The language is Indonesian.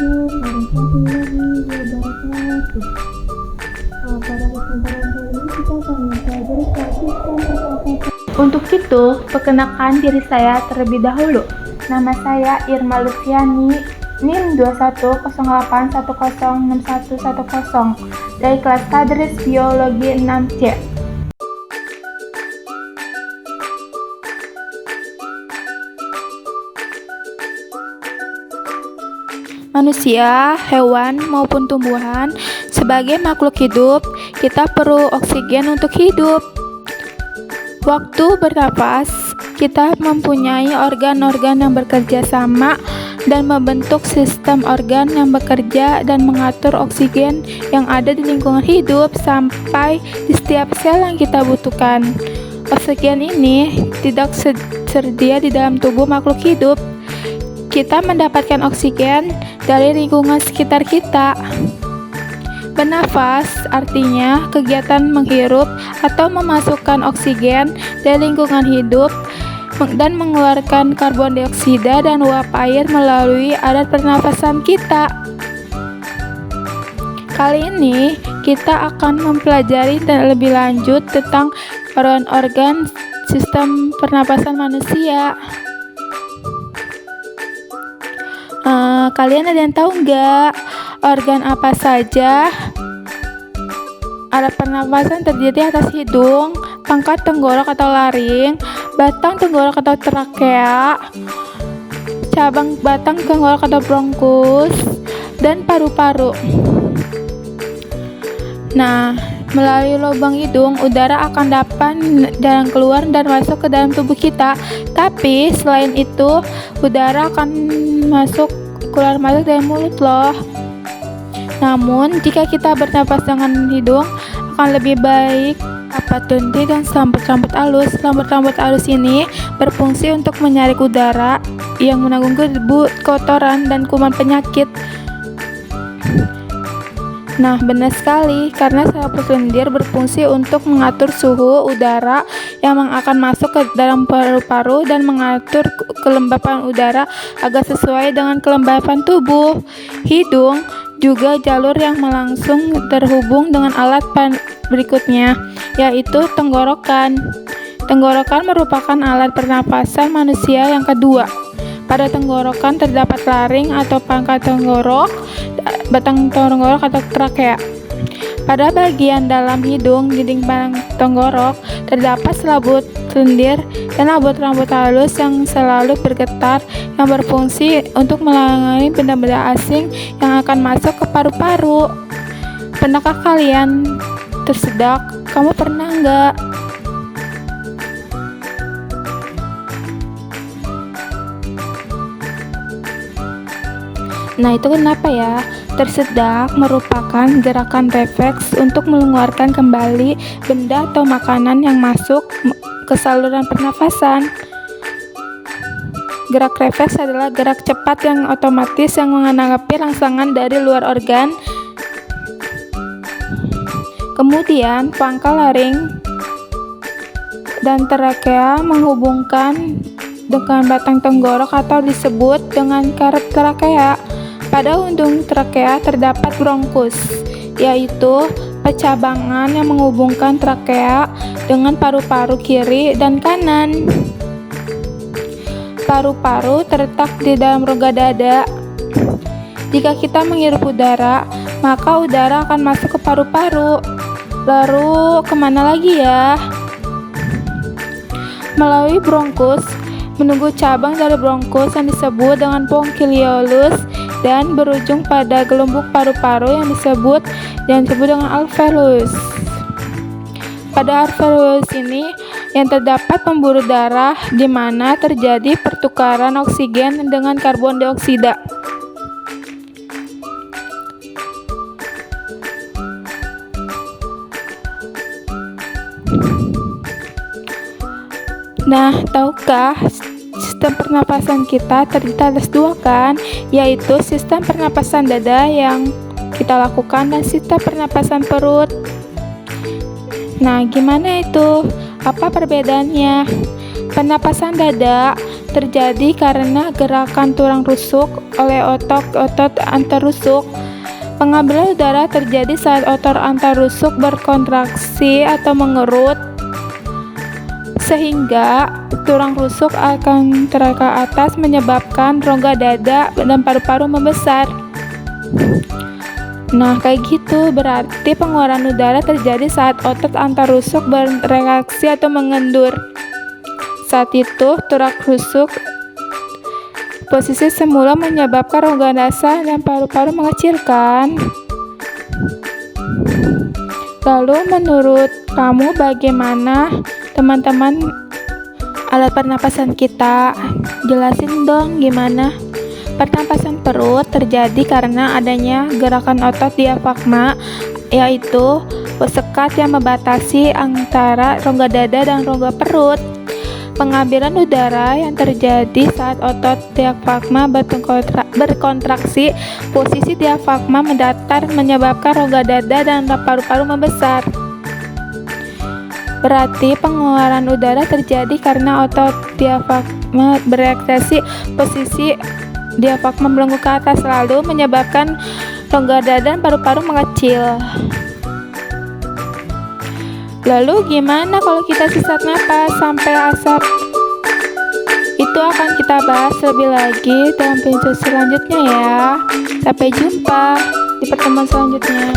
Assalamualaikum warahmatullahi wabarakatuh. Pada kesempatan kali ini kita akan mempelajari sistem pernapasan. Untuk itu, perkenalkan diri saya terlebih dahulu. Nama saya Irma Lutfiani, NIM 2108106110 dari kelas Tadris Biologi 6C. Manusia, hewan, maupun tumbuhan, sebagai makhluk hidup, kita perlu oksigen untuk hidup. Waktu bernapas, kita mempunyai organ-organ yang bekerja sama dan membentuk sistem organ yang bekerja dan mengatur oksigen yang ada di lingkungan hidup sampai di setiap sel yang kita butuhkan. Oksigen ini tidak tersedia di dalam tubuh makhluk hidup. Kita mendapatkan oksigen dari lingkungan sekitar kita. Bernafas artinya kegiatan menghirup atau memasukkan oksigen dari lingkungan hidup dan mengeluarkan karbon dioksida dan uap air melalui alat pernafasan kita. Kali ini kita akan mempelajari lebih lanjut tentang organ-organ sistem pernapasan manusia. Kalian ada yang tahu nggak organ apa saja alat pernapasan terdiri atas hidung, pangkat tenggorok atau laring, batang tenggorok atau trakea, cabang batang tenggorok atau bronkus, dan paru-paru. Nah, melalui lubang hidung, udara akan dapat jalan keluar dan masuk ke dalam tubuh kita. Tapi selain itu, udara akan keluar masuk dari mulut loh. Namun, jika kita bernapas dengan hidung, akan lebih baik. Tunti dan selambat rambut halus. Selambat rambut halus ini berfungsi untuk menyaring udara yang menanggung debu, kotoran, dan kuman penyakit. Nah, benar sekali, karena selaput lendir berfungsi untuk mengatur suhu udara yang akan masuk ke dalam paru-paru dan mengatur kelembapan udara agar sesuai dengan kelembapan tubuh. Hidung juga jalur yang langsung terhubung dengan alat berikutnya, yaitu tenggorokan. Tenggorokan merupakan alat pernapasan manusia yang kedua. Pada tenggorokan terdapat laring atau pangkat tenggorok, batang tenggorok atau trakea. Pada bagian dalam hidung, dinding tenggorok, terdapat selaput lendir dan rambut-rambut halus yang selalu bergetar yang berfungsi untuk melayani benda-benda asing yang akan masuk ke paru-paru. Pernahkah kalian tersedak? Kamu pernah nggak? Nah, itu kenapa ya? Tersedak merupakan gerakan refleks untuk mengeluarkan kembali benda atau makanan yang masuk ke saluran pernafasan. Gerak refleks adalah gerak cepat yang otomatis yang menanggapi rangsangan dari luar organ. Kemudian, pangkal laring dan trakea menghubungkan dengan batang tenggorok atau disebut dengan karet trakea. Pada ujung trakea terdapat bronkus, yaitu percabangan yang menghubungkan trakea dengan paru-paru kiri dan kanan. Paru-paru terletak di dalam rongga dada. Jika kita menghirup udara, maka udara akan masuk ke paru-paru. Lalu kemana lagi ya? Melalui bronkus, menunggu cabang dari bronkus yang disebut dengan bronchioles dan berujung pada gelembung paru-paru yang disebut dengan alveolus. Pada alveolus ini yang terdapat pembuluh darah di mana terjadi pertukaran oksigen dengan karbon dioksida. Nah, tahukah sistem pernapasan kita terdiri atas dua kan, yaitu sistem pernapasan dada yang kita lakukan dan sistem pernapasan perut. Nah, gimana itu? Apa perbedaannya? Pernapasan dada terjadi karena gerakan tulang rusuk oleh otot antarusuk. Pengambilan udara terjadi saat otot antarusuk berkontraksi atau mengerut, sehingga tulang rusuk akan terak ke atas menyebabkan rongga dada dan paru-paru membesar. Nah, kayak gitu berarti pengeluaran udara terjadi saat otot antarusuk bereaksi atau mengendur. Saat itu, tulang rusuk posisi semula menyebabkan rongga dada dan paru-paru mengecilkan. Lalu menurut kamu bagaimana, teman-teman, alat pernapasan kita? Jelasin dong gimana. Pernapasan perut terjadi karena adanya gerakan otot diafragma, yaitu sekat yang membatasi antara rongga dada dan rongga perut. Pengambilan udara yang terjadi saat otot diafragma berkontraksi, posisi diafragma mendatar menyebabkan rongga dada dan paru-paru membesar. Berarti pengeluaran udara terjadi karena otot diafragma bereaksi, posisi diafragma melengkung ke atas, lalu menyebabkan rongga dada dan paru-paru mengecil. Lalu gimana kalau kita sesak napas sampai asap? Itu akan kita bahas lebih lagi dalam video selanjutnya ya. Sampai jumpa di pertemuan selanjutnya.